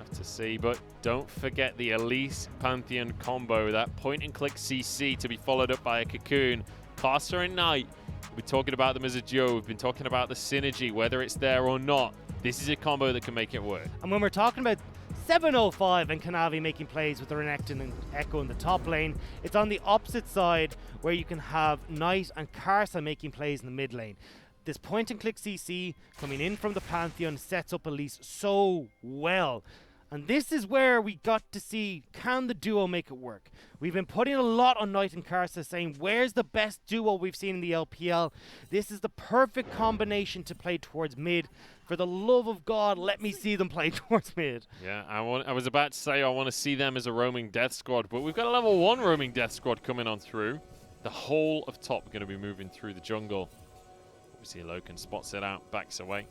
have to see, but don't forget the Elise Pantheon combo, that point-and-click CC to be followed up by a Cocoon. Caster and Knight, we're talking about them as a duo. We've been talking about the synergy, whether it's there or not. This is a combo that can make it work. And when we're talking about 705 and Kanavi making plays with the Renekton and Echo in the top lane, it's on the opposite side where you can have Knight and Karsa making plays in the mid lane. This point-and-click CC coming in from the Pantheon sets up Elise so well. And this is where we got to see, can the duo make it work? We've been putting a lot on Knight and Karsa, saying, where's the best duo we've seen in the LPL? This is the perfect combination to play towards mid. For the love of God, let me see them play towards mid. Yeah, I was about to say I want to see them as a roaming death squad, but we've got a level 1 roaming death squad coming on through. The whole of top going to be moving through the jungle. See Loken spots it out, backs away.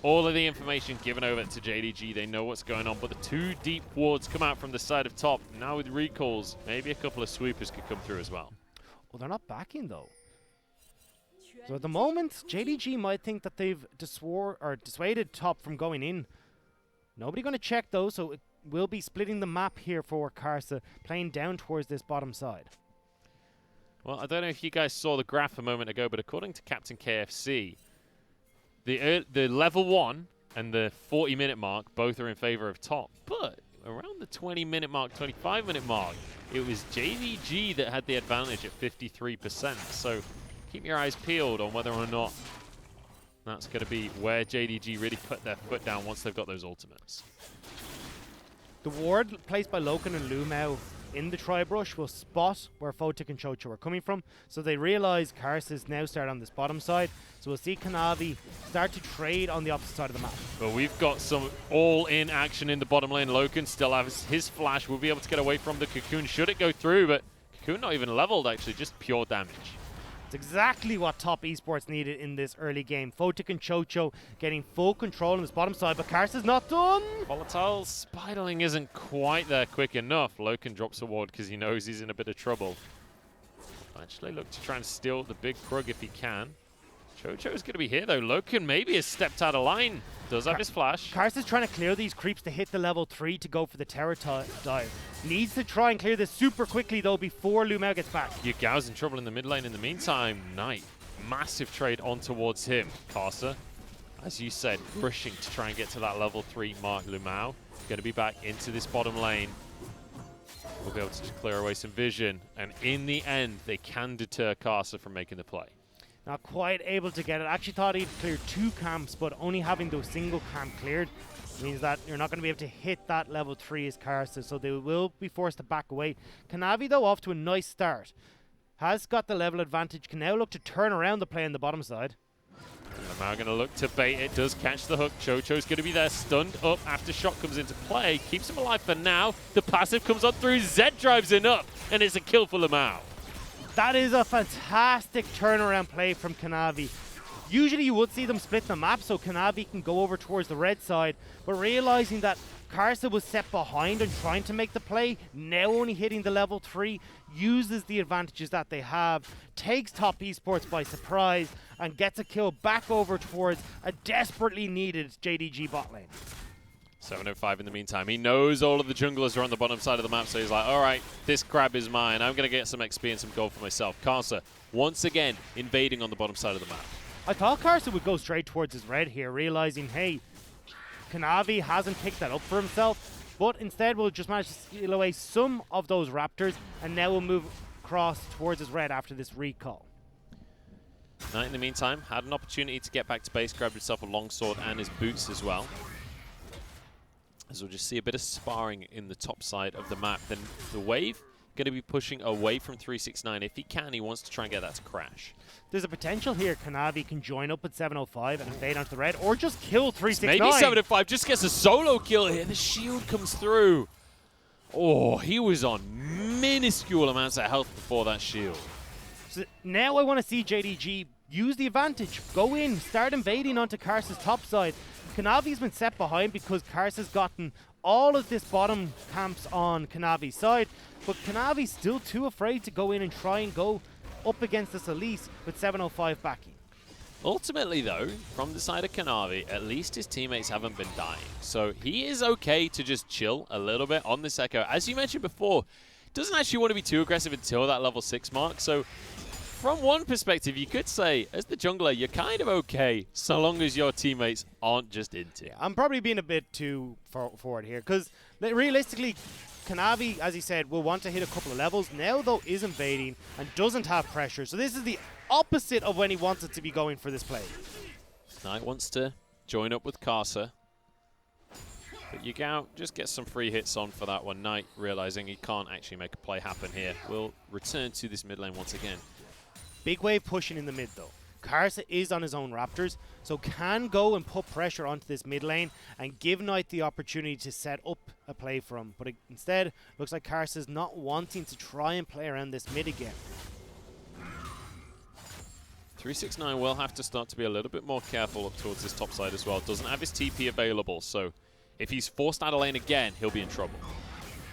All of the information given over to JDG. They know what's going on, but the 2 deep wards come out from the side of top. Now with recalls, maybe a couple of sweepers could come through as well. Well, they're not backing though. So at the moment, JDG might think that they've dissuaded top from going in. Nobody going to check though, so it will be splitting the map here for Karsa, playing down towards this bottom side. Well, I don't know if you guys saw the graph a moment ago, but according to Captain KFC, the level 1 and the 40-minute mark both are in favor of top. But around the 20-minute mark, 25-minute mark, it was JDG that had the advantage at 53%. So keep your eyes peeled on whether or not that's going to be where JDG really put their foot down once they've got those ultimates. The ward placed by Loken and Lumao in the tri-brush will spot where Photic and Chocho are coming from, so they realize Karsa's now start on this bottom side, so we'll see Kanavi start to trade on the opposite side of the map. Well, we've got some all-in action in the bottom lane. Loken still has his flash, will be able to get away from the Cocoon should it go through, but Cocoon not even leveled actually, just pure damage. It's exactly what top esports needed in this early game. Photic and Chocho getting full control on this bottom side, but Karsa's not done. Volatile spiraling isn't quite there quick enough. Loken drops a ward because he knows he's in a bit of trouble. Actually look to try and steal the big Krug if he can. Chocho's going to be here though. Loken maybe has stepped out of line. Does have his flash. Karsa's trying to clear these creeps to hit the level 3 to go for the terror dive. Needs to try and clear this super quickly though before Lumao gets back. Yugao's in trouble in the mid lane in the meantime. Knight, massive trade on towards him. Karsa, as you said, pushing to try and get to that level 3 mark. Lumao going to be back into this bottom lane. We'll be able to just clear away some vision. And in the end, they can deter Karsa from making the play. Not quite able to get it. Actually thought he'd clear 2 camps, but only having the single camp cleared means that you're not going to be able to hit that level 3 as Karsa, so they will be forced to back away. Kanavi, though, off to a nice start. Has got the level advantage, can now look to turn around the play on the bottom side. Lamau going to look to bait it, does catch the hook. Chocho's going to be there, stunned up after shot comes into play. Keeps him alive for now. The passive comes on through, Zed drives in up, and it's a kill for Lamau. That is a fantastic turnaround play from Kanavi. Usually you would see them split the map so Kanavi can go over towards the red side, but realizing that Karsa was set behind and trying to make the play, now only hitting the level 3, uses the advantages that they have, takes top esports by surprise, and gets a kill back over towards a desperately needed JDG bot lane. 705 in the meantime. He knows all of the junglers are on the bottom side of the map, so he's like, all right, this crab is mine. I'm going to get some XP and some gold for myself. Karsa, once again, invading on the bottom side of the map. I thought Karsa would go straight towards his red here, realizing, hey, Kanavi hasn't picked that up for himself, but instead we'll just manage to steal away some of those raptors, and now we'll move across towards his red after this recall. Knight, in the meantime, had an opportunity to get back to base, grabbed himself a longsword and his boots as well. As we'll just see a bit of sparring in the top side of the map. Then the wave going to be pushing away from 369. If he can, he wants to try and get that to crash. There's a potential here Kanavi can join up with 705 and invade onto the red, or just kill 369. Maybe 705 just gets a solo kill here. The shield comes through. Oh, he was on minuscule amounts of health before that shield. So now I want to see JDG use the advantage. Go in, start invading onto Karsa's top side. Kanavi's been set behind because Karsa's gotten all of this bottom camps on Kanavi's side, but Kanavi's still too afraid to go in and try and go up against this Elise with 705 backing. Ultimately, though, from the side of Kanavi, at least his teammates haven't been dying. So he is okay to just chill a little bit on this Echo. As you mentioned before, doesn't actually want to be too aggressive until that level 6 mark. So from one perspective, you could say, as the jungler, you're kind of okay so long as your teammates aren't just into it. I'm probably being a bit too forward here because realistically, Kanavi, as he said, will want to hit a couple of levels. Now, though, is invading and doesn't have pressure. So this is the opposite of when he wanted to be going for this play. Knight wants to join up with Karsa. But Yagao just gets some free hits on for that one. Knight realizing he can't actually make a play happen here. Will return to this mid lane once again. Big wave pushing in the mid, though. Karsa is on his own Raptors, so can go and put pressure onto this mid lane and give Knight the opportunity to set up a play for him. But instead, looks like Karsa's not wanting to try and play around this mid again. 369 will have to start to be a little bit more careful up towards this top side as well. Doesn't have his TP available, so if he's forced out of lane again, he'll be in trouble.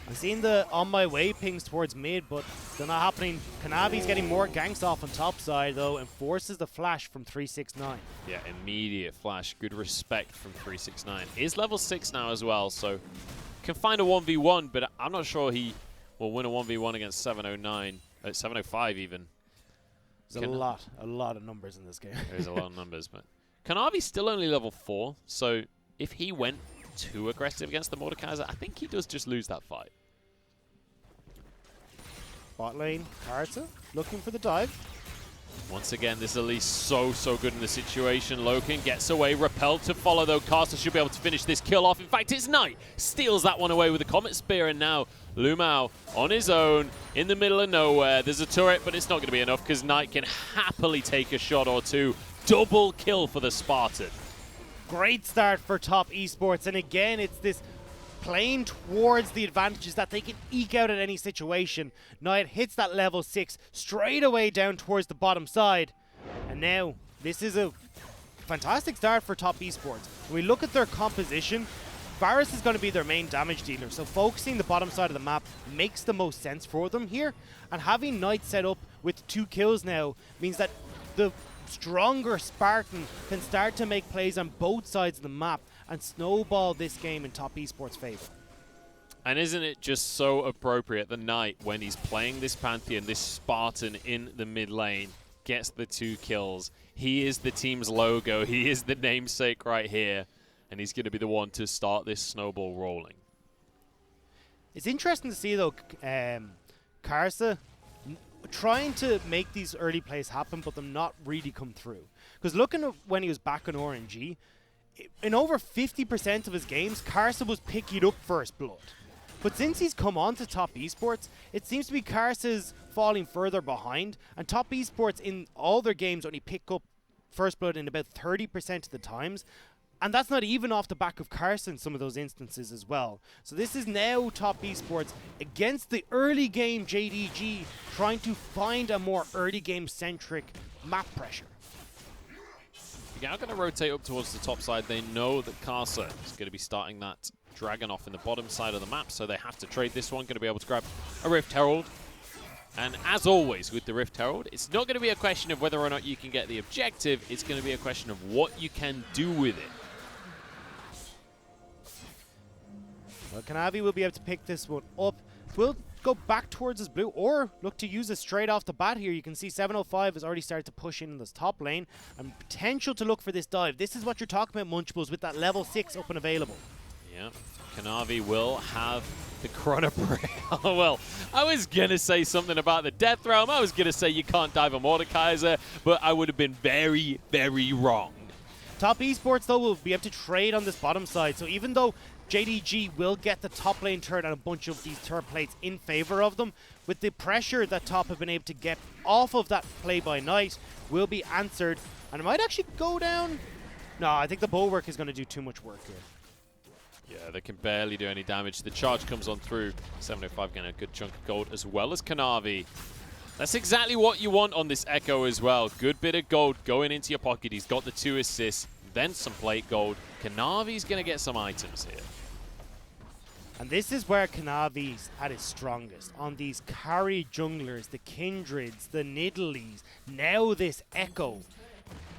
I'm seeing the on my way pings towards mid, but they're not happening. Kanavi's getting more ganks off on top side, though, and forces the flash from 369. Yeah, immediate flash. Good respect from 369. Is level 6 now as well, so can find a 1v1, but I'm not sure he will win a 1v1 against 709, 705 even. There's a lot of numbers in this game. There's a lot of numbers, but Kanavi's still only level 4, so if he went too aggressive against the Mordekaiser, I think he does just lose that fight. Bot lane, Karsa looking for the dive. Once again, this is at least so good in the situation. Loken gets away, repelled to follow though. Karsa should be able to finish this kill off. In fact, it's Knight. Steals that one away with a Comet Spear, and now Lumao on his own in the middle of nowhere. There's a turret, but it's not going to be enough because Knight can happily take a shot or two. Double kill for the Spartan. Great start for top esports, and again, it's this playing towards the advantages that they can eke out at any situation. Knight hits that level 6 straight away down towards the bottom side, and now this is a fantastic start for top esports. When we look at their composition, Varus is going to be their main damage dealer, so focusing the bottom side of the map makes the most sense for them here, and having Knight set up with 2 kills now means that the stronger Spartan can start to make plays on both sides of the map and snowball this game in top esports favor. And isn't it just so appropriate the Knight, when he's playing this Pantheon, this Spartan in the mid lane, gets the 2 kills. He is the team's logo. He is the namesake right here. And he's going to be the one to start this snowball rolling. It's interesting to see, though, Karsa trying to make these early plays happen, but them not really come through. Because looking at when he was back on RNG, in over 50% of his games, Karsa was picking up first blood. But since he's come on to top esports, it seems to be Karsa's falling further behind, and top esports in all their games only pick up first blood in about 30% of the times. And that's not even off the back of Karsa in some of those instances as well. So this is now top esports against the early game JDG, trying to find a more early game centric map pressure. You're now going to rotate up towards the top side. They know that Karsa is going to be starting that Dragon off in the bottom side of the map, so they have to trade this one. Going to be able to grab a Rift Herald. And as always with the Rift Herald, it's not going to be a question of whether or not you can get the objective. It's going to be a question of what you can do with it. Well, Kanavi will be able to pick this one up. Will go back towards his blue, or look to use it straight off the bat here. You can see 705 has already started to push in this top lane, and potential to look for this dive. This is what you're talking about, Munchables, with that level 6 up and available. Yeah, Kanavi will have the Chrono Break. Oh, well, I was going to say something about the Death Realm. I was going to say you can't dive a Mordekaiser, but I would have been very, very wrong. Top esports, though, will be able to trade on this bottom side. So even though JDG will get the top lane turret and a bunch of these turret plates in favor of them, with the pressure that top have been able to get off of that play by Knight will be answered, and it might actually go down. No, I think the bulwark is going to do too much work here. Yeah, they can barely do any damage. The charge comes on through. 705 getting a good chunk of gold, as well as Kanavi. That's exactly what you want on this Echo as well. Good bit of gold going into your pocket. He's got the 2 assists, then some plate gold. Kanavi's going to get some items here. And this is where Kanavi's at his strongest, on these carry junglers, the Kindreds, the Nidalees, now this Echo.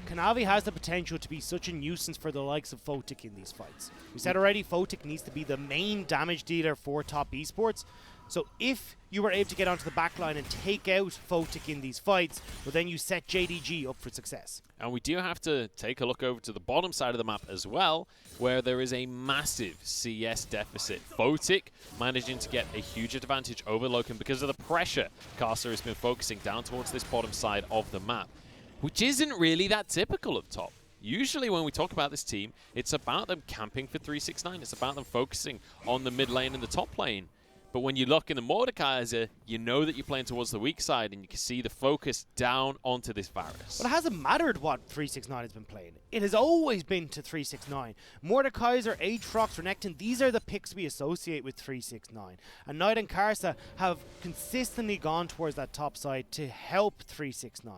Kanavi has the potential to be such a nuisance for the likes of Photic in these fights. We said already, Photic needs to be the main damage dealer for top esports. So if you were able to get onto the back line and take out Photic in these fights, well then you set JDG up for success. And we do have to take a look over to the bottom side of the map as well, where there is a massive CS deficit. Photic managing to get a huge advantage over Loken because of the pressure Karsa has been focusing down towards this bottom side of the map, which isn't really that typical of top. Usually when we talk about this team, it's about them camping for 369. It's about them focusing on the mid lane and the top lane. But when you look in the Mordekaiser, you know that you're playing towards the weak side, and you can see the focus down onto this Varus. But it hasn't mattered what 369 has been playing. It has always been to 369. Mordekaiser, Aatrox, Renekton, these are the picks we associate with 369. And Knight and Karsa have consistently gone towards that top side to help 369.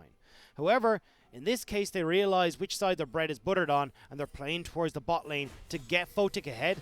However, in this case, they realize which side their bread is buttered on, and they're playing towards the bot lane to get Photic ahead.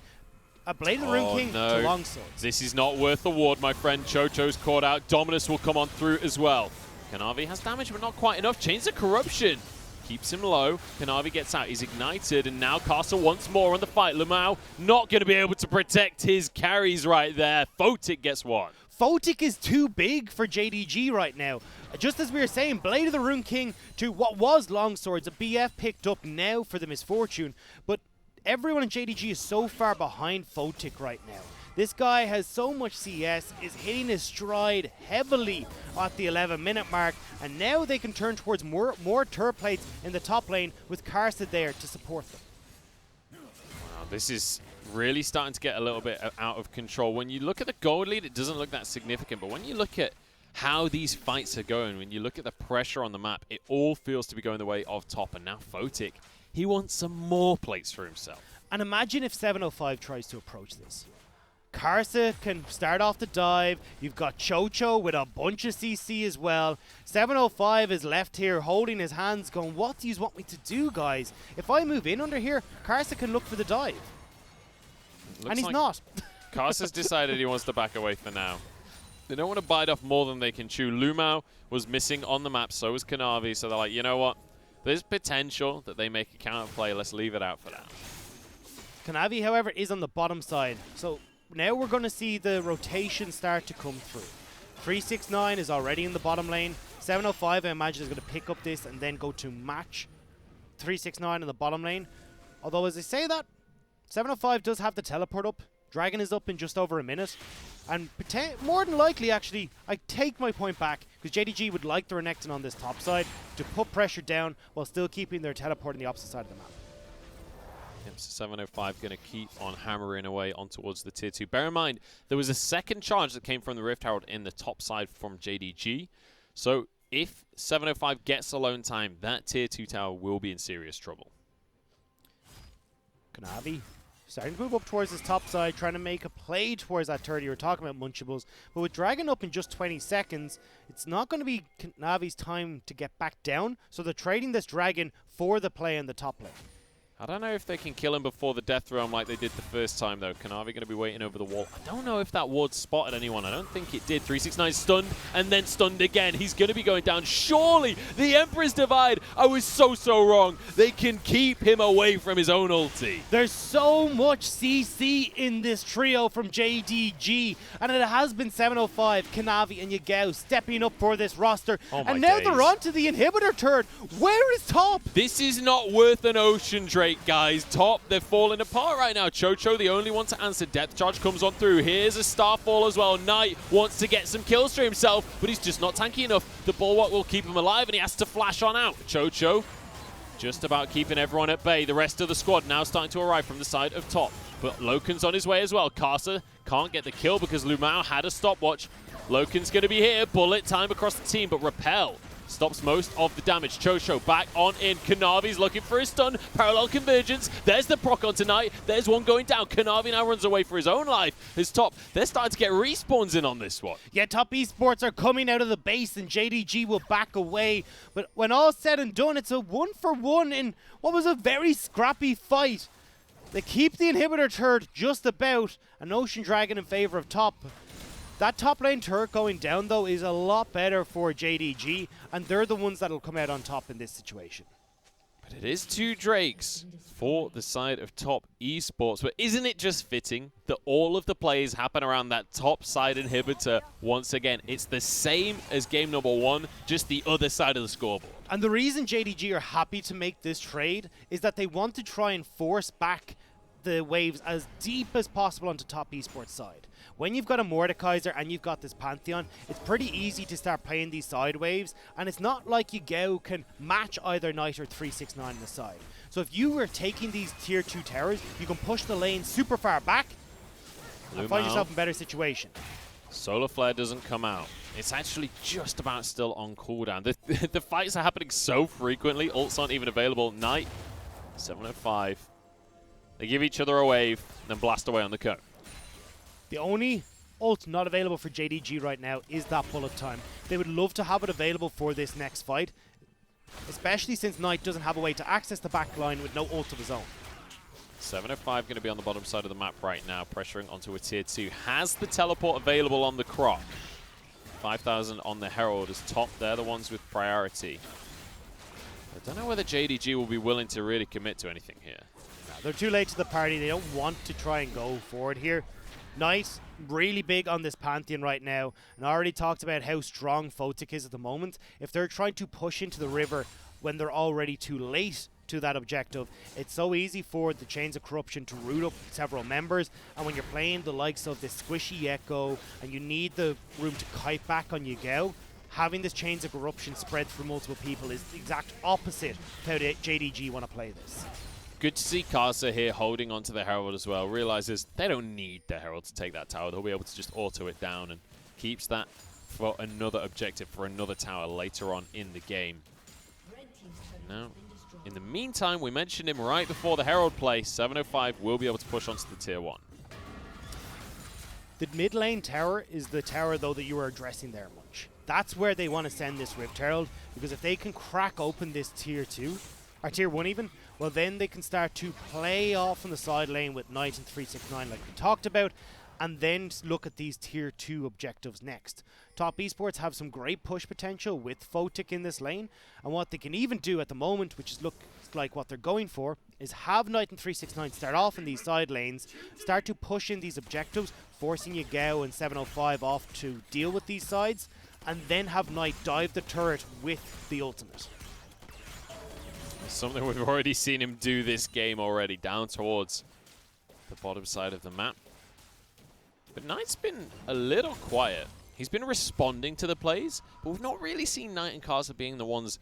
A Blade of the Rune King to longswords. This is not worth the ward, my friend. Chocho's caught out. Dominus will come on through as well. Kanavi has damage, but not quite enough. Chains of Corruption keeps him low. Kanavi gets out. He's ignited, and now Castle once more on the fight. Lamau not going to be able to protect his carries right there. Photic gets one. Photic is too big for JDG right now. Just as we were saying, Blade of the Rune King to what was longswords. A BF picked up now for the misfortune, but everyone in JDG is so far behind Photic right now. This guy has so much CS, is hitting his stride heavily at the 11-minute mark, and now they can turn towards more turret plates in the top lane with Karsa there to support them. Wow, this is really starting to get a little bit out of control. When you look at the gold lead, it doesn't look that significant, but when you look at how these fights are going, when you look at the pressure on the map, it all feels to be going the way of top, and now Photic, he wants some more plates for himself. And imagine if 705 tries to approach this. Karsa can start off the dive. You've got Chocho with a bunch of CC as well. 705 is left here holding his hands going, what do you want me to do, guys? If I move in under here, Karsa can look for the dive. And he's not. Karsa's decided he wants to back away for now. They don't want to bite off more than they can chew. Lumao was missing on the map, so was Kanavi, so they're like, you know what? There's potential that they make a counter play. Let's leave it out for now. Kanavi, however, is on the bottom side. So now we're going to see the rotation start to come through. 369 is already in the bottom lane. 705, I imagine, is going to pick up this and then go to match 369 in the bottom lane. Although, as I say that, 705 does have the teleport up. Dragon is up in just over a minute. And more than likely, actually, I take my point back, because JDG would like the Renekton on this top side to put pressure down while still keeping their teleport on the opposite side of the map. Yep, so 705 going to keep on hammering away on towards the tier 2. Bear in mind, there was a second charge that came from the Rift Herald in the top side from JDG. So if 705 gets alone time, that tier 2 tower will be in serious trouble. Kanavi starting to move up towards this top side, trying to make a play towards that turret you were talking about, Munchables. But with Dragon up in just 20 seconds, it's not going to be Navi's time to get back down. So they're trading this Dragon for the play in the top lane. I don't know if they can kill him before the Death Realm like they did the first time, though. Kanavi going to be waiting over the wall. I don't know if that ward spotted anyone. I don't think it did. 369 stunned and then stunned again. He's going to be going down. Surely the Emperor's Divide. I was so wrong. They can keep him away from his own ulti. There's so much CC in this trio from JDG, and it has been 705, Kanavi, and Yagao stepping up for this roster. Oh my and now days. they're on to the inhibitor turret. Where is top? This is not worth an ocean Drake, guys. Top, they're falling apart right now. Chocho, the only one to answer. Depth charge comes on through. Here's a Starfall as well. Knight wants to get some kills for himself, but he's just not tanky enough. The Bulwark will keep him alive, and he has to flash on out. Chocho just about keeping everyone at bay. The rest of the squad now starting to arrive from the side of top. But Loken's on his way as well. Karsa can't get the kill because Lumao had a stopwatch. Loken's going to be here. Bullet time across the team, but Repel stops most of the damage. Chocho back on in. Kanavi's looking for his stun. Parallel convergence. There's the proc on tonight. There's one going down. Kanavi now runs away for his own life. His top, they're starting to get respawns in on this one. Yeah, top esports are coming out of the base and JDG will back away. But when all's said and done, it's a 1-for-1 in what was a very scrappy fight. They keep the inhibitor turret just about. An Ocean Dragon in favor of top. That top lane turret going down, though, is a lot better for JDG, and they're the ones that'll come out on top in this situation. But it is 2 Drakes for the side of top Esports. But isn't it just fitting that all of the plays happen around that top side inhibitor once again? It's the same as game number 1, just the other side of the scoreboard. And the reason JDG are happy to make this trade is that they want to try and force back the waves as deep as possible onto top Esports side. When you've got a Mordekaiser and you've got this Pantheon, it's pretty easy to start playing these side waves, and it's not like Yagao can match either Knight or 369 on the side. So if you were taking these tier 2 towers, you can push the lane super far back and find yourself in a better situation. Solar Flare doesn't come out. It's actually just about still on cooldown. The fights are happening so frequently, ults aren't even available. Knight, 705. They give each other a wave, then blast away on the cone. The only ult not available for JDG right now is that bullet time. They would love to have it available for this next fight, especially since Knight doesn't have a way to access the back line with no ult of his own. 705 going to be on the bottom side of the map right now, pressuring onto a tier 2. Has the teleport available on the Croc. 5,000 on the Herald is top. They're the ones with priority. I don't know whether JDG will be willing to really commit to anything here. No, they're too late to the party. They don't want to try and go forward here. Knight, really big on this Pantheon right now, and I already talked about how strong Photic is at the moment. If they're trying to push into the river when they're already too late to that objective, it's so easy for the Chains of Corruption to root up several members, and when you're playing the likes of this squishy Echo and you need the room to kite back on Yagao, having this Chains of Corruption spread through multiple people is the exact opposite of how the JDG want to play this. Good to see Karsa here holding onto the Herald as well. Realizes they don't need the Herald to take that tower. They'll be able to just auto it down, and keeps that for another objective, for another tower later on in the game. Now, in the meantime, we mentioned him right before the Herald play. 705 will be able to push onto the tier 1. The mid lane tower is the tower, though, that you were addressing there much. That's where they want to send this Rift Herald, because if they can crack open this tier 2, or tier 1 even, well then they can start to play off on the side lane with Knight and 369 like we talked about, and then look at these tier 2 objectives next. Top Esports have some great push potential with Photic in this lane, and what they can even do at the moment, which is looks like what they're going for, is have Knight and 369 start off in these side lanes, start to push in these objectives, forcing Yagao and 705 off to deal with these sides, and then have Knight dive the turret with the ultimate. Something we've already seen him do this game already, down towards the bottom side of the map. But Knight's been a little quiet. He's been responding to the plays, but we've not really seen Knight and Karsa being the ones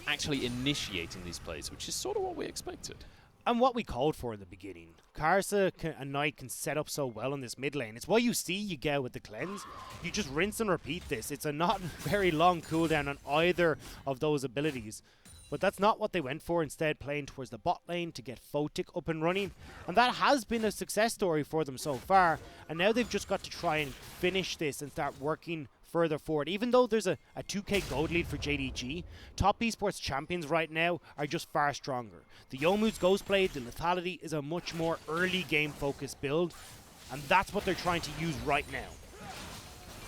actually initiating these plays, which is sort of what we expected. And what we called for in the beginning. Karsa and Knight can set up so well in this mid lane. It's why you see Yagao with the cleanse. You just rinse and repeat this. It's a not very long cooldown on either of those abilities. But that's not what they went for, instead playing towards the bot lane to get Photic up and running. And that has been a success story for them so far. And now they've just got to try and finish this and start working further forward. Even though there's a 2k gold lead for JDG, top esports champions right now are just far stronger. The Youmuu's Ghostblade, the lethality is a much more early game focused build. And that's what they're trying to use right now.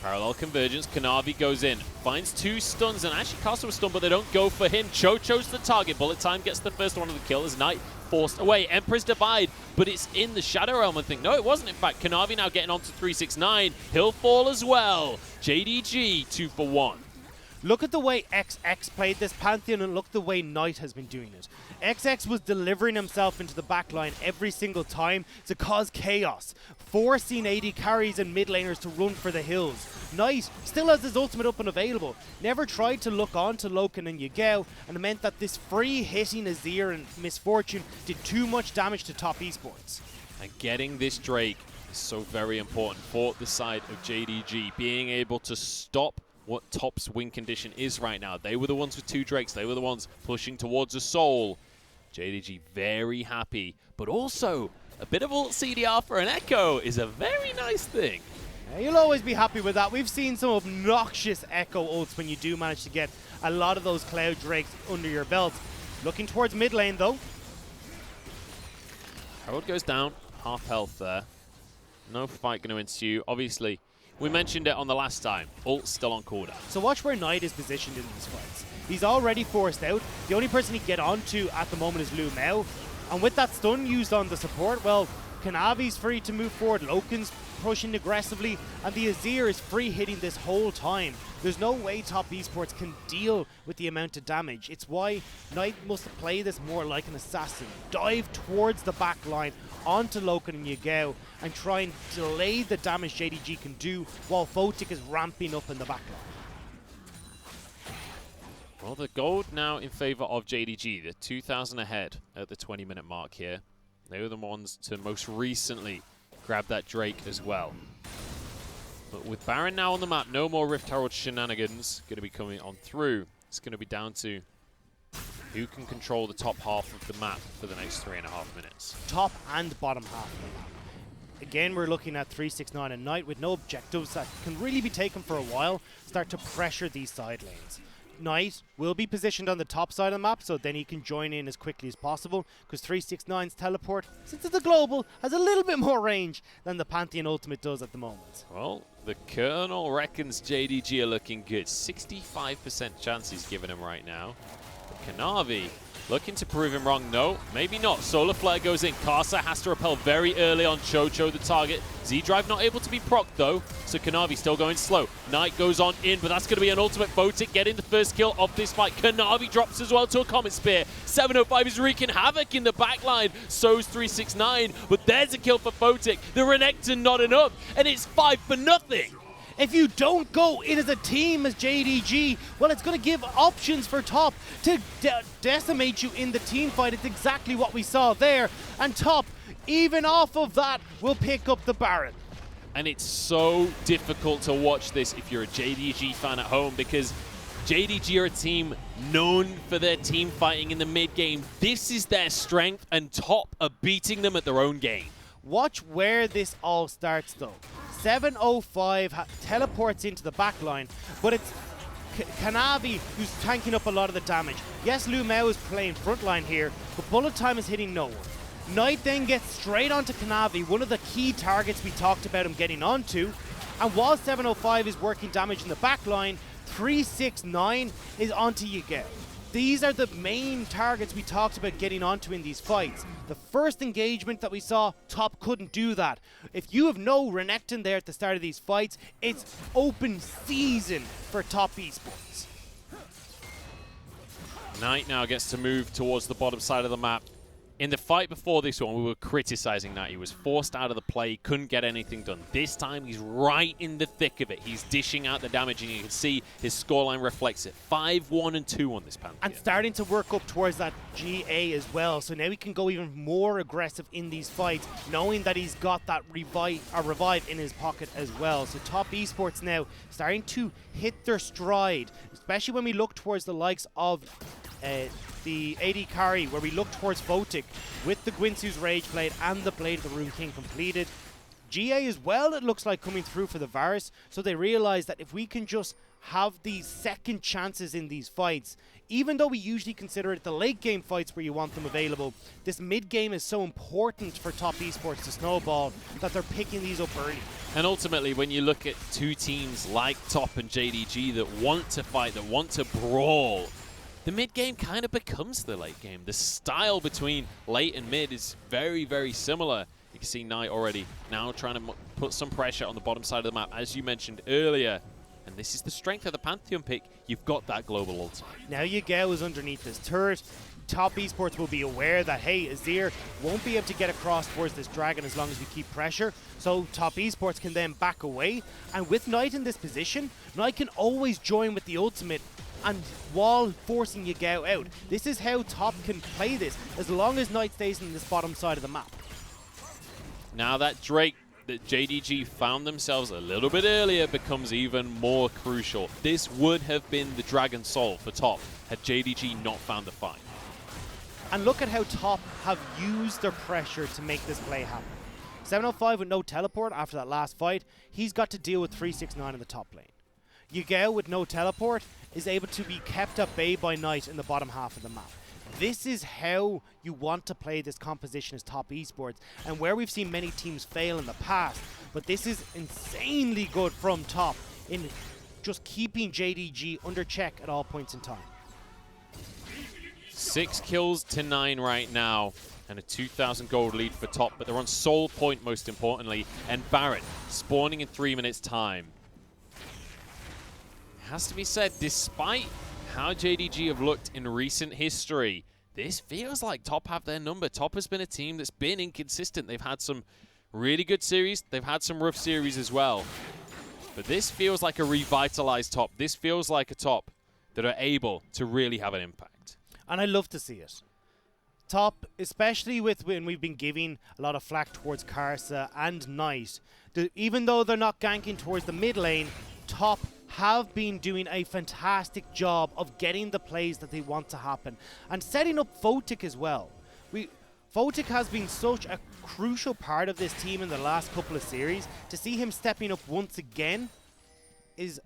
Parallel convergence, Kanavi goes in, finds 2 stuns, and actually Karsa was stunned, but they don't go for him. Cho chose the target, bullet time gets the first one of the kill as Knight forced away. Emperor's Divide, but it's in the Shadow Realm, I think. No, it wasn't, in fact. Kanavi now getting onto 369. He'll fall as well. JDG, 2 for 1. Look at the way XX played this Pantheon, and look at the way Knight has been doing it. XX was delivering himself into the backline every single time to cause chaos, forcing AD carries and mid laners to run for the hills. Knight still has his ultimate up and available, never tried to look on to Loken and Yagao, and it meant that this free hitting Azir and Misfortune did too much damage to top esports. And getting this Drake is so very important for the side of JDG, being able to stop what top's win condition is right now. They were the ones with 2 Drakes. They were the ones pushing towards a soul. JDG very happy, but also a bit of ult CDR for an Echo is a very nice thing. Yeah, you'll always be happy with that. We've seen some obnoxious Echo ults when you do manage to get a lot of those Cloud Drakes under your belt. Looking towards mid lane though. Herald goes down, half health there. No fight going to ensue. Obviously, We mentioned it on the last time. Ult's still on cooldown. So watch where Knight is positioned in these fights. He's already forced out. The only person he can get onto at the moment is Lu Mao. And with that stun used on the support, well, Kanavi's free to move forward, Loken's pushing aggressively, and the Azir is free hitting this whole time. There's no way Top Esports can deal with the amount of damage. It's why Knight must play this more like an assassin. Dive towards the back line, onto Loken and Yagao, and try and delay the damage JDG can do while Photic is ramping up in the back line. Well, the gold now in favor of JDG. They're 2,000 ahead at the 20-minute mark here. They were the ones to most recently grab that Drake as well. But with Baron now on the map, no more Rift Herald shenanigans going to be coming on through. It's going to be down to who can control the top half of the map for the next 3.5 minutes. Top and bottom half of the map. Again, we're looking at 369 and Knight with no objectives that can really be taken for a while, start to pressure these side lanes. Knight will be positioned on the top side of the map, so then he can join in as quickly as possible, because 369's teleport, since it's a global, has a little bit more range than the Pantheon ultimate does at the moment. Well, the Colonel reckons JDG are looking good. 65% chance he's giving him right now. But Kanavi looking to prove him wrong. No, maybe not. Solar Flare goes in. Karsa has to repel very early on Chocho, the target. Z-Drive not able to be procced, though, so Kanavi still going slow. Knight goes on in, but that's going to be an ultimate. Photic getting the first kill of this fight. Kanavi drops as well to a Comet Spear. 705 is wreaking havoc in the backline. So's 369, but there's a kill for Photic. The Renekton not enough, and it's 5-0. If you don't go in as a team as JDG, well, it's going to give options for Top to decimate you in the team fight. It's exactly what we saw there. And Top, even off of that, will pick up the Baron. And it's so difficult to watch this if you're a JDG fan at home, because JDG are a team known for their team fighting in the mid game. This is their strength, and Top are beating them at their own game. Watch where this all starts, though. 705 teleports into the back line, but it's Kanavi who's tanking up a lot of the damage. Yes, Lu Mao is playing frontline here, but bullet time is hitting no one. Knight then gets straight onto Kanavi, one of the key targets we talked about him getting onto, and while 705 is working damage in the back line, 369 is onto Yagao. These are the main targets we talked about getting onto in these fights. The first engagement that we saw, Top couldn't do that. If you have no Renekton there at the start of these fights, it's open season for Top Esports. Knight now gets to move towards the bottom side of the map. In the fight before this one, we were criticizing that he was forced out of the play, couldn't get anything done. This time, he's right in the thick of it. He's dishing out the damage, and you can see his scoreline reflects it. 5-1-2 on this Pantheon. And starting to work up towards that GA as well, so now he can go even more aggressive in these fights, knowing that he's got that revive in his pocket as well. So Top Esports now starting to hit their stride, especially when we look towards the likes of the AD carry, where we look towards Photic with the Gwynsu's Rage Blade and the Blade of the Rune King completed. GA as well, it looks like, coming through for the Varus, so they realize that if we can just have these second chances in these fights, even though we usually consider it the late game fights where you want them available, this mid game is so important for Top Esports to snowball that they're picking these up early. And ultimately, when you look at two teams like Top and JDG that want to fight, that want to brawl, the mid game kind of becomes the late game. The style between late and mid is very, very similar. You can see Knight already now trying to put some pressure on the bottom side of the map, as you mentioned earlier. And this is the strength of the Pantheon pick. You've got that global ultimate. Now Yagao is underneath this turret. Top Esports will be aware that, hey, Azir won't be able to get across towards this dragon as long as we keep pressure. So Top Esports can then back away. And with Knight in this position, Knight can always join with the ultimate and while forcing Yagao out. This is how Top can play this, as long as Knight stays in this bottom side of the map. Now that Drake that JDG found themselves a little bit earlier becomes even more crucial. This would have been the Dragon Soul for Top had JDG not found the fight. And look at how Top have used their pressure to make this play happen. 705 with no teleport after that last fight, he's got to deal with 369 in the top lane. Yagao with no teleport is able to be kept at bay by Knight in the bottom half of the map. This is how you want to play this composition as Top Esports, and where we've seen many teams fail in the past. but this is insanely good from top in just keeping JDG under check at all points in time. 6 kills to 9 right now, and a 2,000 gold lead for top, but they're on soul point most importantly, and Barrett spawning in 3 minutes time. It has to be said, despite how JDG have looked in recent history, this feels like top have their number. Top has been a team that's been inconsistent. They've had some really good series, they've had some rough series as well. But this feels like a revitalized top. This feels like a top that are able to really have an impact. And I love to see it. Top, especially with when we've been giving a lot of flack towards Karsa and Knight, even though they're not ganking towards the mid lane, top have been doing a fantastic job of getting the plays that they want to happen and setting up Photic as well. Photic has been such a crucial part of this team in the last couple of series. To see him stepping up once again is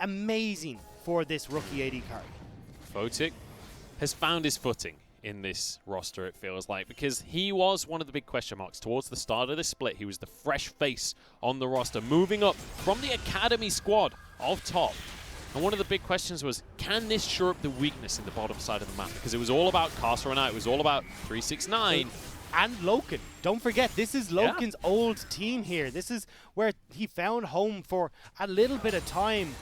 amazing for this rookie AD carry. Photic has found his footing in this roster, it feels like, because he was one of the big question marks towards the start of the split. He was the fresh face on the roster, moving up from the academy squad of top. And one of the big questions was, can this shore up the weakness in the bottom side of the map? Because it was all about Karsa and I, it was all about 369. And Loken. Don't forget, this is Loken's old team here. This is where he found home for a little bit of time.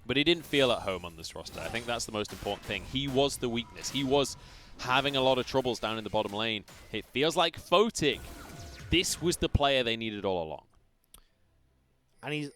But he didn't feel at home on this roster. I think that's the most important thing. He was the weakness. He was having a lot of troubles down in the bottom lane. It feels like Photic, this was the player they needed all along. And he's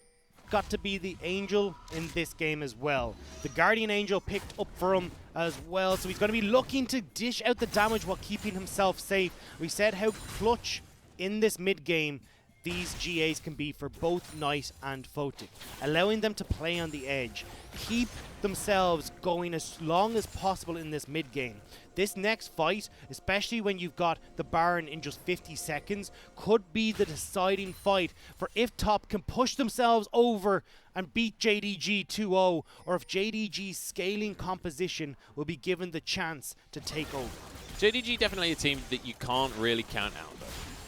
got to be the Angel in this game as well. The Guardian Angel picked up for him as well, so he's going to be looking to dish out the damage while keeping himself safe. We said how clutch in this mid game these GAs can be for both Knight and Photic, allowing them to play on the edge, keep themselves going as long as possible in this mid game. This next fight, especially when you've got the Baron in just 50 seconds, could be the deciding fight for if top can push themselves over and beat JDG 2-0, or if JDG's scaling composition will be given the chance to take over. JDG definitely a team that you can't really count out though.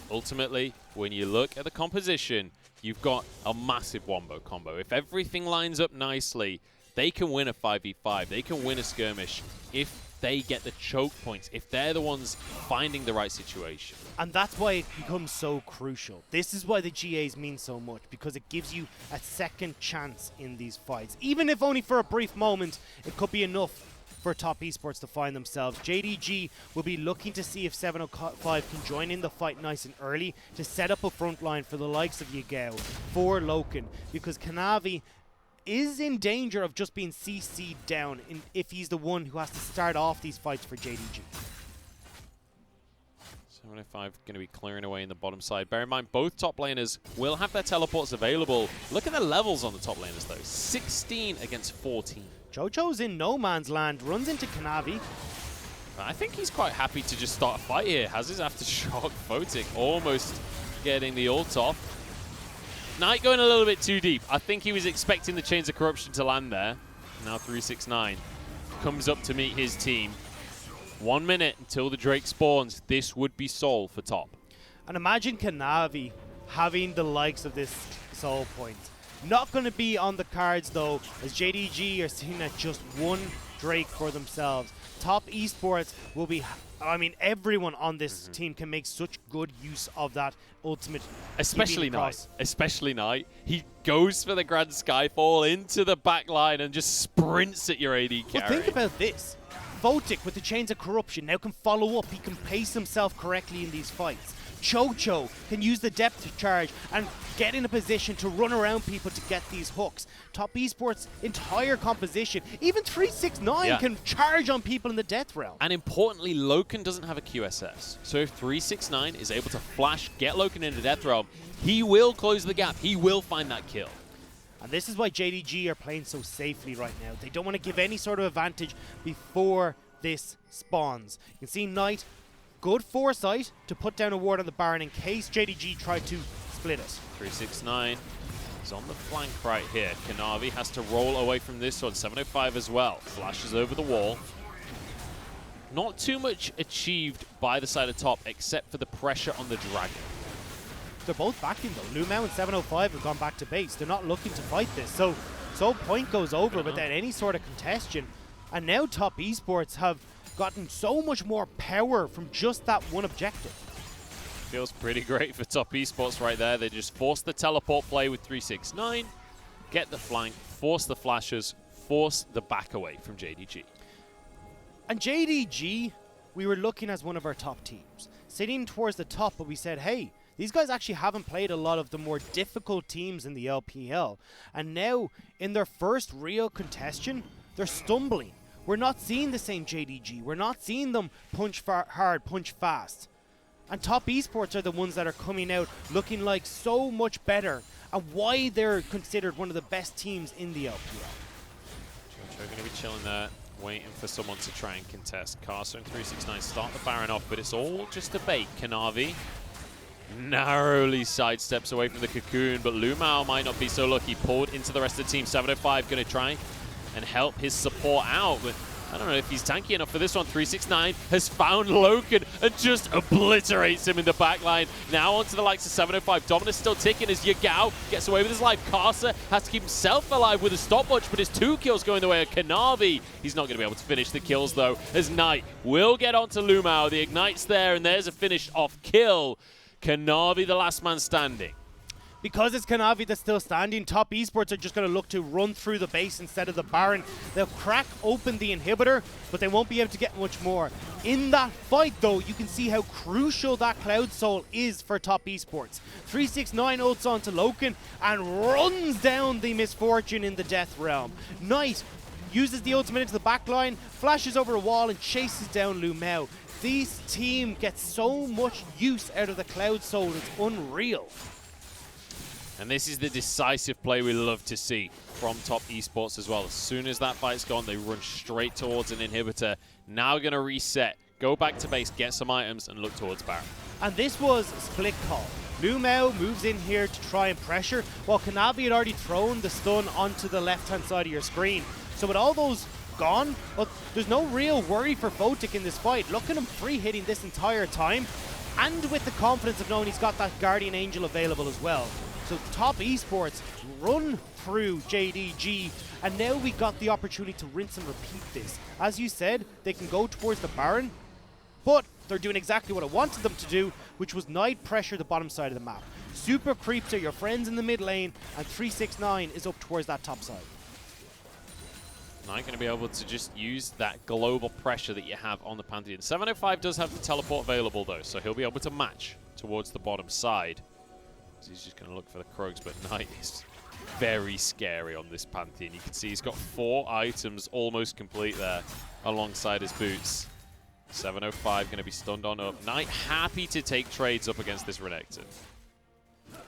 Ultimately, when you look at the composition, you've got a massive wombo combo. If everything lines up nicely, they can win a 5v5. They can win a skirmish if they get the choke points, if they're the ones finding the right situation. And that's why it becomes so crucial. This is why the GAs mean so much, because it gives you a second chance in these fights. Even if only for a brief moment, it could be enough for top esports to find themselves. JDG will be looking to see if 705 can join in the fight nice and early to set up a front line for the likes of Yagao, for Loken, because Kanavi is in danger of just being CC'd down if he's the one who has to start off these fights for JDG. 705 going to be clearing away in the bottom side. Bear in mind, both top laners will have their teleports available. Look at the levels on the top laners, though. 16 against 14. Jojo's in no man's land, runs into Kanavi. I think he's quite happy to just start a fight here. Has his aftershock. Photic almost getting the ult off. Knight going a little bit too deep. I think he was expecting the Chains of Corruption to land there. Now 369 comes up to meet his team. 1 minute until the Drake spawns. This would be Soul for top. And imagine Kanavi having the likes of this Soul point. Not going to be on the cards though, as JDG are sitting at just one Drake for themselves. Top esports will be, I mean, everyone on this team can make such good use of that ultimate. Especially Knight. Especially Knight. He goes for the Grand Skyfall into the back line and just sprints at your AD carry. Well, think about this. Photic with the Chains of Corruption now can follow up. He can pace himself correctly in these fights. Chocho can use the depth charge and get in a position to run around people to get these hooks. Top esports entire composition, even 369 can charge on people in the death realm. And importantly, Loken doesn't have a QSS. So if 369 is able to flash, get Loken into death realm, he will close the gap. He will find that kill. And this is why JDG are playing so safely right now. They don't want to give any sort of advantage before this spawns. You can see Knight, good foresight to put down a ward on the Baron in case JDG tried to split it. 369 is on the flank right here. Kanavi has to roll away from this one. 705 as well. Flashes over the wall. Not too much achieved by the side of top except for the pressure on the Dragon. they're both backing though. Lumao and 705 have gone back to base. They're not looking to fight this. So point goes over without any sort of contention. And now Top Esports have gotten so much more power from just that one objective. Feels pretty great for Top Esports right there. They just force the teleport play with 369, get the flank, force the flashes, force the back away from JDG. And JDG, we were looking as one of our top teams, sitting towards the top, but we said, hey, these guys actually haven't played a lot of the more difficult teams in the LPL. And now, in their first real contestation, they're stumbling. We're not seeing the same JDG. We're not seeing them punch hard, punch fast. And Top Esports are the ones that are coming out looking like so much better, and why they're considered one of the best teams in the LPL. Jojo going to be chilling there, waiting for someone to try and contest. Carson and 369 start the Baron off, but it's all just a bait. Kanavi narrowly sidesteps away from the cocoon, but Lumao might not be so lucky. Pulled into the rest of the team. 705 going to try and help his support out, but I don't know if he's tanky enough for this one. 369 has found Loken and just obliterates him in the backline. Now onto the likes of 705. Dominus still ticking as Yagao gets away with his life. Karsa has to keep himself alive with a stopwatch, but his 2 kills going the way of Kanavi. He's not going to be able to finish the kills though, as Knight will get onto Lumao. The Ignite's there, and there's a finished off kill. Kanavi, the last man standing. Because it's Kanavi that's still standing, Top Esports are just going to look to run through the base instead of the Baron. They'll crack open the inhibitor, but they won't be able to get much more. In that fight, though, you can see how crucial that Cloud Soul is for Top Esports. 369 ults onto Loken and runs down the Misfortune in the Death Realm. Knight uses the ultimate into the backline, flashes over a wall and chases down Lumao. This team gets so much use out of the Cloud Soul, it's unreal. And this is the decisive play we love to see from Top Esports as well. As soon as that fight's gone, they run straight towards an inhibitor. Now going to reset, go back to base, get some items, and look towards Baron. And this was a split call. Lumao moves in here to try and pressure, while Kanavi had already thrown the stun onto the left-hand side of your screen. So with all those gone, but there's no real worry for Photic in this fight. Look at him free hitting this entire time, and with the confidence of knowing he's got that Guardian Angel available as well. So Top Esports run through JDG, and now we got the opportunity to rinse and repeat this. As you said, they can go towards the Baron, but they're doing exactly what I wanted them to do, which was Knight pressure the bottom side of the map. Super creeps are your friends in the mid lane, and 369 is up towards that top side. Knight going to be able to just use that global pressure that you have on the Pantheon. 705 does have the teleport available though, so he'll be able to match towards the bottom side. So he's just going to look for the Krogs, but Knight is very scary on this Pantheon. You can see he's got 4 items almost complete there alongside his boots. 705 going to be stunned on up. Knight happy to take trades up against this Renekton.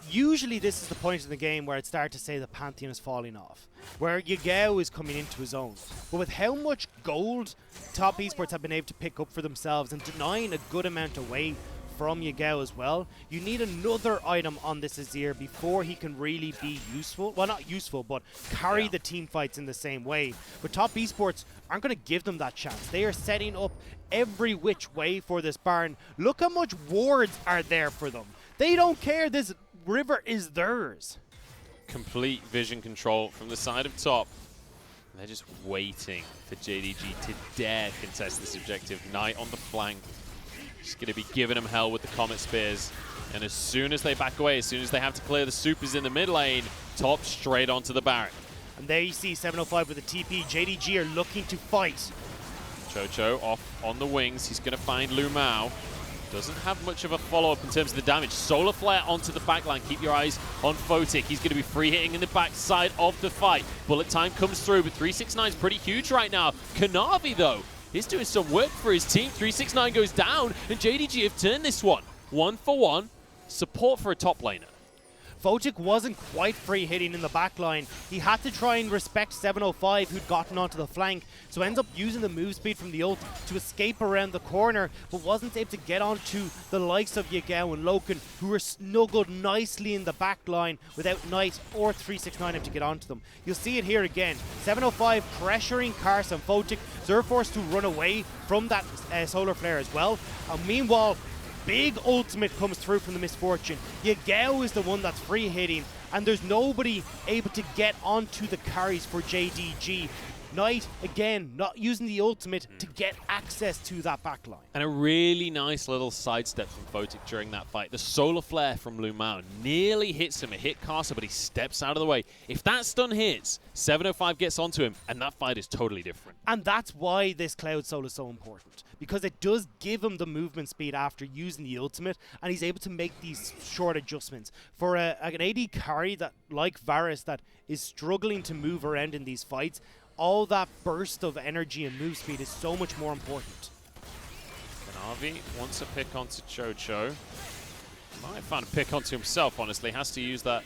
Usually this is the point in the game where I'd start to say the Pantheon is falling off, where Yagao is coming into his own. But with how much gold Top Esports have been able to pick up for themselves and denying a good amount away from Yagao as well, you need another item on this Azir before he can really be useful. Well, not useful, but carry the team fights in the same way. But Top Esports aren't going to give them that chance. They are setting up every which way for this Baron. Look how much wards are there for them. They don't care. This river is theirs. Complete vision control from the side of Top. They're just waiting for JDG to dare contest this objective. Knight on the flank. Just going to be giving them hell with the Comet Spears. And as soon as they back away, as soon as they have to clear the supers in the mid lane, Top straight onto the Baron. And there you see 705 with a TP. JDG are looking to fight. Chocho off on the wings. He's going to find Lumao. Doesn't have much of a follow-up in terms of the damage. Solar Flare onto the backline. Keep your eyes on Photic. He's going to be free hitting in the backside of the fight. Bullet time comes through, but 369 is pretty huge right now. Kanavi, though, is doing some work for his team. 369 goes down, and JDG have turned this one. 1-for-1. Support for a top laner. Photic wasn't quite free hitting in the backline. He had to try and respect 705, who'd gotten onto the flank, so ends up using the move speed from the ult to escape around the corner, but wasn't able to get onto the likes of Yagao and Loken, who were snuggled nicely in the backline without Knight or 369 able to get onto them. You'll see it here again. 705 pressuring Karsa and Photic. They're forced to run away from that solar flare as well. And meanwhile, big ultimate comes through from the Misfortune. Yagao is the one that's free hitting, and there's nobody able to get onto the carries for JDG. Knight, again, not using the ultimate to get access to that backline. And a really nice little sidestep from Photic during that fight. The solar flare from Lumao nearly hits him, a hit caster, but he steps out of the way. If that stun hits, 705 gets onto him, and that fight is totally different. And that's why this Cloud Soul is so important, because it does give him the movement speed after using the ultimate, and he's able to make these short adjustments. For an AD carry that, like Varus, that is struggling to move around in these fights, all that burst of energy and move speed is so much more important. Kanavi wants a pick onto Chocho. Might find a pick onto himself, honestly. Has to use that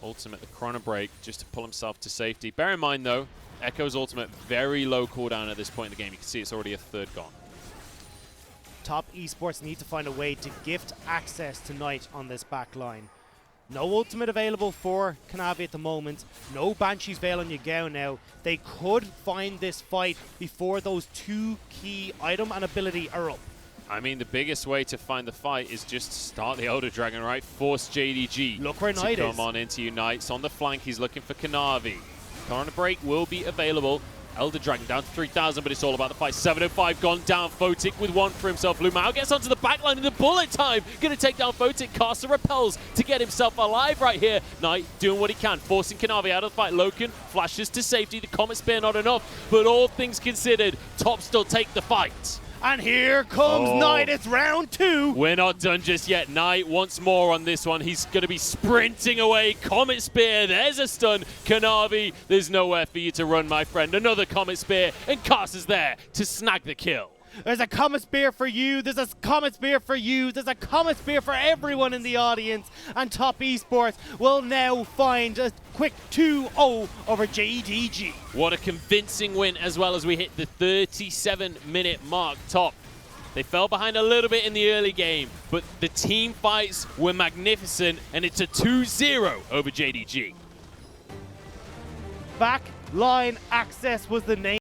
ultimate, the Chrono Break, just to pull himself to safety. Bear in mind, though, Echo's ultimate, very low cooldown at this point in the game. You can see it's already a third gone. Top Esports need to find a way to gift access to Knight on this back line. No ultimate available for Kanavi at the moment. No Banshee's Veil on Yagao now. They could find this fight before those two key item and ability are up. I mean, the biggest way to find the fight is just start the Elder Dragon, right? Force JDG Look where Knight to is. come on into you. Knight's on the flank. He's looking for Kanavi. Chrono Break will be available. Elder Dragon down to 3,000, but it's all about the fight. 705 gone down. Photic with one for himself. Lumao gets onto the backline in the bullet time. Going to take down Photic. Caster repels to get himself alive right here. Knight doing what he can, forcing Kanavi out of the fight. Loken flashes to safety. The Comet Spear not enough, but all things considered, Top still take the fight. And here comes Knight. It's round 2. We're not done just yet. Knight once more on this one. He's going to be sprinting away. Comet Spear. There's a stun. Kanavi, there's nowhere for you to run, my friend. Another Comet Spear, and Caster's there to snag the kill. There's a Comet Spear for you. There's a Comet Spear for you. There's a Comet Spear for everyone in the audience. And Top Esports will now find a quick 2-0 over JDG. What a convincing win, as well as we hit the 37-minute mark. Top. They fell behind a little bit in the early game, but the team fights were magnificent, and it's a 2-0 over JDG. Backline access was the name.